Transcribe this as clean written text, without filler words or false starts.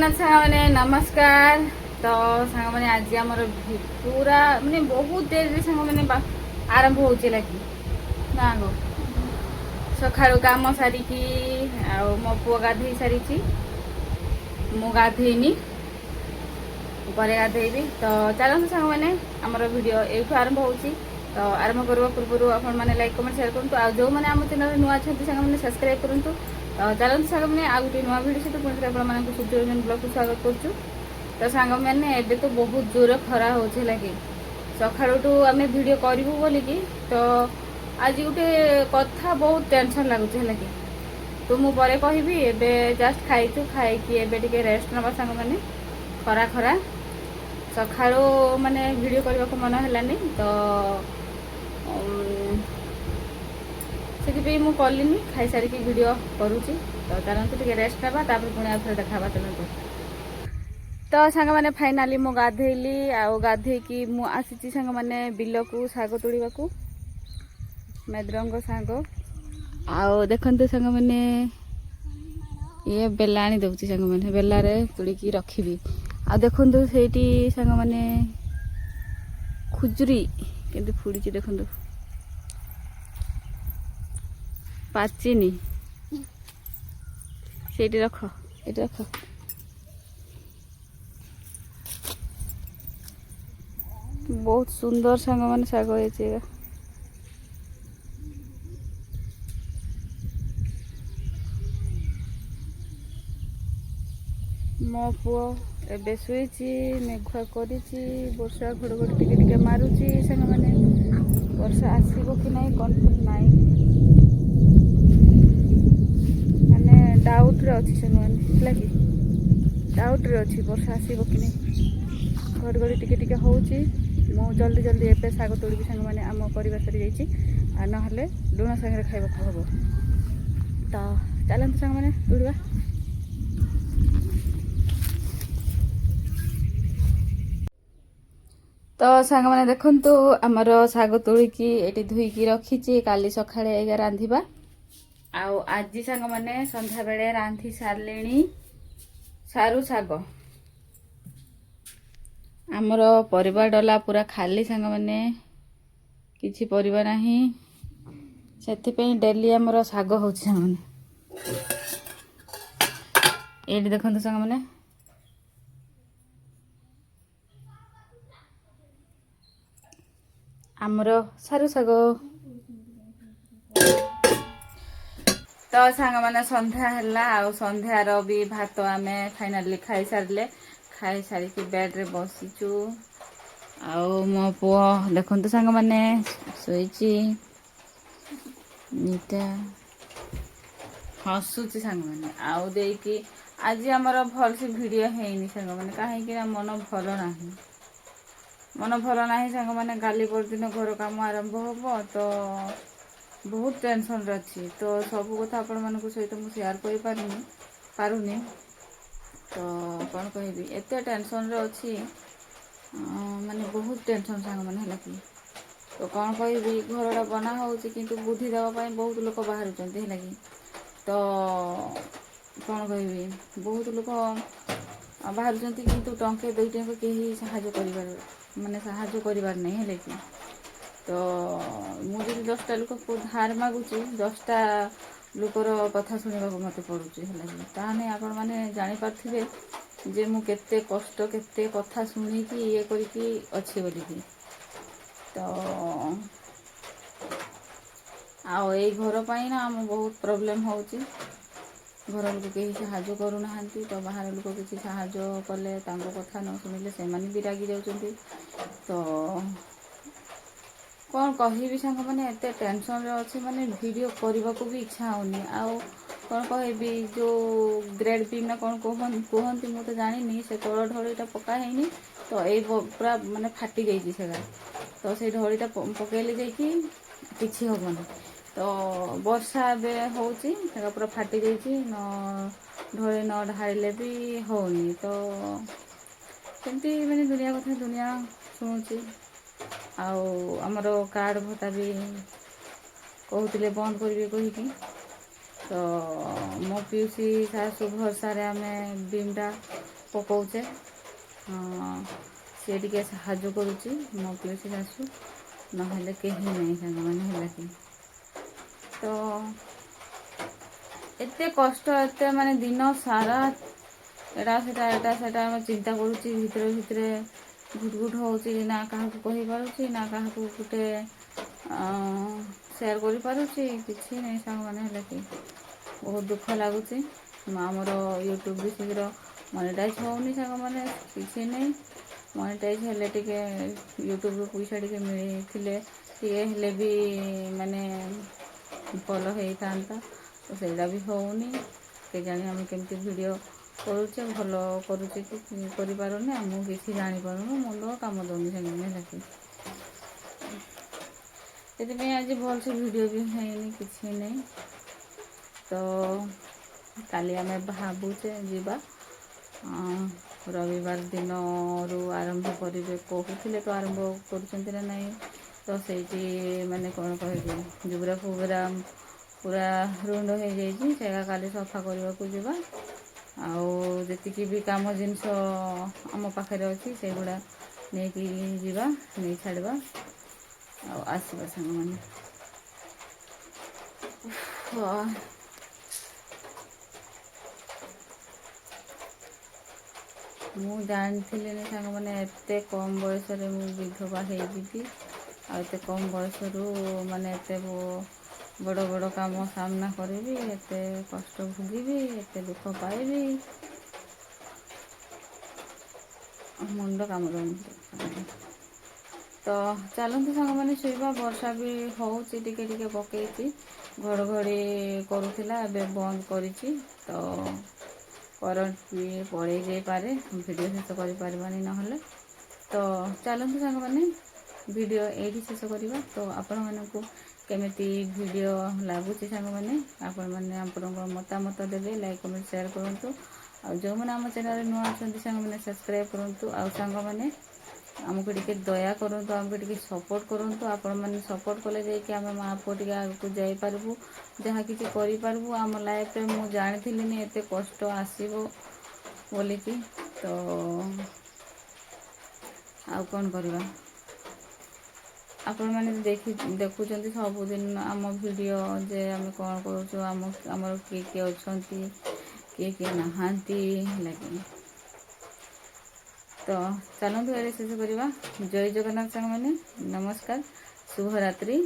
जगन्नाथ सांग मैंने नमस्कार। तो सांग मैंने आज आम पूरा माने बहुत देर सांग मैंने आरंभ हो लगी ना गो सका कम सारिकी मो पु गाधे सारी मु गाधेनी पर गाधेबी। तो चलते सांग मैंने आमर वीडियो ये आरंभ हो तो आरंभ करवा पूर्व आपण मैंने लाइक कमेंट शेयर करूँ। आ जो मैंने आम चैनल नुआ अच्छा सांग मैंने सब्सक्राइब करूँ। तो चलते सांग मैंने आ गए नुआ भिड सहित पुणी आपको सूर्यरंजन ब्लॉग को स्वागत करुँ। तो सांग मैंने एबे तो बहुत जोर खरा हो लगे सकाळू आम भिड करूँ बोलिकी। तो आज गोटे कथा बहुत टेंशन लगुच है कि तो मुझे कहबी एबे जस्ट खाइचु खाई रेस्ट नवा सांग मैंने खरा खरा सकाळू माने वीडियो करने को मन है तो से मुझे कलिनी खाई सारिकी वीडियो करुँची। तो चलते टे रेस्ट नवा पुणी आउ देखा चलते। तो सांग मैंने फाइनाली मु गाधेली गाधेकी मु आसी सांग मैंने बिल को शाग तोड़ा मेद्रंग शाग आउ देखते सांग मैंने ये बेला आनी दौची सांग मैंने बेलारे तोड़िकी रखी आ देखु से सांग मैंने खुजुरी के फुड़ी देखु पाचिनी से रख ये रख बहुत सुंदर सांग मैंने शाग हो मो पुओ एबे शुईची मेघुआ करिची वर्षा घड़घड़ी टिके मारुची सांग मैंने वर्षा आसीबो कि नहीं कन्फर्म नहीं माने डाउट रे अछि सांग मैंने लगी डाउट रे अछि वर्षा आसीबो कि नहीं घड़घड़ी टिके होउची। मु जल्दी जल्दी एबे शाग तोड़बी सांग मैंने आम परिवार सरी जाइची आ नहले लुण सांगे खाइबा हबो। तो चलते सांग मैंने तोड़वा। तो सांग मैंने देखु आमर शाग तोड़िकी ये धोईकी रखी काली सका रांधिबा आउ आज सांग मैंने संध्या बेले रांधि सारे सारू शाग आमर परिवार डला पूरा खाली सांग मैंने किसी परिवार नहीं से डेली आमर शाग हो सांग मैंने ये देखते सांग मैंने आमर सारू शाग। तो सांग मैंने संध्या है आ संध्यार भी भात आम फाइनाली खाई सारे खाई सारिकी बेड रे बसीचु आउ मो पुओ देखते सांग मैंने शोची हसुची सांग मैंने आउ देकी आज आमर भल से वीडियो है सांग मैंने कहीं मन भल ना सांग मैंने काली परदिन घर काम आरंभ हम तो बहुत टेंशन अच्छी। तो सब कथा आपण मान सहित मुझे शेयर कर पारुनी तो कौन कहबी एत टेंशन रे अच्छी माने बहुत टेंशन सांग मैंने है कि तो कौन कहबी घरटा बना हो किंतु बुद्धि देवाई बहुत लोग बाहर है कि तो कौन कहबी बहुत लोग बाहर किंतु टंके दुई टंके कहीं साहाय्य माने साहाय्य कर नहीं है कि तो मुझे 10टा लोक को धार मागुची 10टा लोकर कथा शुणा मत पड़ुची है ताने आपण मैंने जापारे जे मु केते कष्ट केते कथा शुणिकी ये करके अच्छी बोलिकी। तो आओ ये घर पाई ना आम बहुत प्रोब्लेम होची घर लोक कहीं साहाय्य करूना तो बाहर लोक किसी साहाय्य कले कथा न शुणिले से भी रागी जाउछंती। तो कौन कहबी सांग मैंने एत टेंशन रे अच्छी माने वीडियो करने को भी इच्छा होनी आउ कौन कहबी जो ग्रेड बी ना कौन कहती मुझे जानी से तल ढलईटा पका है तो ये पूरा माने फाटी जाइए से तो से ढलईटा पकईले जाकि किसी हेनी तो वर्षा एवं होची पूरा फाटी जाइए न ढले न ढाइले भी होनी तो सेमती मैंने दुनिया कथा दुनिया शुणुची आमर कार्ड भत्ता भी कहते बंद करेंगे कहीकि ତ ମୋ ପିଉସୀ ଶାଶୁ ଭରସାରେ ଆମେ ବିମ୍ଟା ପକଉଛେ। ସେ ଟିକେ ସାହାଯ୍ୟ କରୁଛି ମୋ ପିଉସୀ ଶାଶୁ, ନହେଲେ କେହି ନାହିଁ ସାଙ୍ଗମାନେ ହେଲା କି। ତ ଏତେ କଷ୍ଟ, ଏତେ ମାନେ ଦିନ ସାରା ଏଟା ସେଟା ଆମେ ଚିନ୍ତା କରୁଛି ଭିତରେ ଭିତରେ ଘୁଟ ଘୁଟ ହେଉଛି, ନା କାହାକୁ କହିପାରୁଛି ନା କାହାକୁ ଗୋଟେ ସେୟାର କରିପାରୁଛି, କିଛି ନାହିଁ ସାଙ୍ଗମାନେ ହେଲା କି। ବହୁତ ଦୁଃଖ ଲାଗୁଛି। ଆମର ୟୁଟ୍ୟୁବ୍ ବି ଶୀଘ୍ର ମନିଟାଇଜ୍ ହେଉନି ସାଙ୍ଗମାନେ, କିଛି ନାହିଁ। ମନିଟାଇଜ୍ ହେଲେ ଟିକେ ୟୁଟ୍ୟୁବ୍ରୁ ପଇସା ଟିକେ ମିଳିଥିଲେ ଟିକେ ହେଲେ ବି ମାନେ ଭଲ ହେଇଥାନ୍ତା। ତ ସେଇଟା ବି ହେଉନି। କେଜାଣି ଆମେ କେମିତି ଭିଡ଼ିଓ କରୁଛେ, ଭଲ କରୁଛେ କି କରିପାରୁନି, ଆମକୁ କିଛି ଜାଣିପାରୁନୁ, ମୁଣ୍ଡ କାମ ଦେଉନି ସାଙ୍ଗମାନେ ହେଲା କି। ସେଥିପାଇଁ ଆଜି ଭଲସେ ଭିଡ଼ିଓ ବି ହେଇନି, କିଛି ନାହିଁ। ତ କାଲି ଆମେ ଭାବୁଛେ ଯିବା, ରବିବାର ଦିନରୁ ଆରମ୍ଭ କରିବେ କହୁଥିଲେ, ତ ଆରମ୍ଭ କରୁଛନ୍ତି ନା ନାହିଁ। ତ ସେଇଠି ମାନେ କ'ଣ କହିବି, ଜୋବ୍ରା ଫୋବ୍ରା ପୁରା ରୁଣ୍ଡ ହେଇଯାଇଛି, ସେଇଟା କାଲି ସଫା କରିବାକୁ ଯିବା। ଆଉ ଯେତିକି ବି କାମ ଜିନିଷ ଆମ ପାଖରେ ଅଛି ସେଗୁଡ଼ା ନେଇକି ଯିବା, ନେଇ ଛାଡ଼ିବା ଆଉ ଆସିବା ସାଙ୍ଗମାନେ। ହଁ, ମୁଁ ଜାଣିଥିଲିନି ସାଙ୍ଗମାନେ ଏତେ କମ୍ ବୟସରେ ମୁଁ ବିଧବା ହେଇଯିବି। ଆଉ ଏତେ କମ୍ ବୟସରୁ ମାନେ ଏତେ ବଡ଼ ବଡ଼ କାମ ସାମ୍ନା କରିବି, ଏତେ କଷ୍ଟ ଭୋଗିବି, ଏତେ ଦୁଃଖ ପାଇବି, ମୁଣ୍ଡ କାମ ଦେଉନି। ତ ଚାଲନ୍ତୁ ସାଙ୍ଗମାନେ ଶୋଇବା। ବର୍ଷା ବି ହେଉଛି, ଟିକେ ଟିକେ ପକେଇଛି। ଘଡ଼ଘଡ଼ି କରୁଥିଲା, ଏବେ ବନ୍ଦ କରିଛି। ତ କରେଣ୍ଟ ବି ପଳେଇ ଯାଇପାରେ, ଭିଡ଼ିଓ ଶେଷ କରିପାରିବାନି ନହେଲେ। ତ ଚାଲନ୍ତୁ ସାଙ୍ଗମାନେ ଭିଡ଼ିଓ ଏଇଠି ଶେଷ କରିବା। ତ ଆପଣମାନଙ୍କୁ କେମିତି ଭିଡ଼ିଓ ଲାଗୁଛି ସାଙ୍ଗମାନେ, ଆପଣମାନେ ଆପଣଙ୍କ ମତାମତ ଦେବେ, ଲାଇକ୍ କମେଣ୍ଟ ସେୟାର କରନ୍ତୁ। ଆଉ ଯେଉଁମାନେ ଆମ ଚ୍ୟାନେଲରେ ନୂଆ ଅଛନ୍ତି ସାଙ୍ଗମାନେ ସବସ୍କ୍ରାଇବ୍ କରନ୍ତୁ। ଆଉ ସାଙ୍ଗମାନେ ଆମକୁ ଟିକେ ଦୟା କରନ୍ତୁ, ଆମକୁ ଟିକେ ସପୋର୍ଟ କରନ୍ତୁ। ଆପଣମାନେ ସପୋର୍ଟ କଲେ ଯାଇକି ଆମେ ମା ପୁଅ ଟିକେ ଆଗକୁ ଯାଇପାରିବୁ, ଯାହା କିଛି କରିପାରିବୁ। ଆମ ଲାଇଫରେ ମୁଁ ଜାଣିଥିଲିନି ଏତେ କଷ୍ଟ ଆସିବ ବୋଲିକି। ତ ଆଉ କ'ଣ କରିବା। ଆପଣମାନେ ଦେଖୁଛନ୍ତି ସବୁଦିନ ଆମ ଭିଡ଼ିଓ, ଯେ ଆମେ କ'ଣ କରୁଛୁ, ଆମର କିଏ କିଏ ଅଛନ୍ତି, କିଏ କିଏ ନାହାନ୍ତି ହେଲାକି। ତ ଚାଲନ୍ତୁ ଏଇଠି ଶେଷ କରିବା। ଜୟ ଜଗନ୍ନାଥ ସାଙ୍ଗମାନେ, ନମସ୍କାର, ଶୁଭରାତ୍ରି।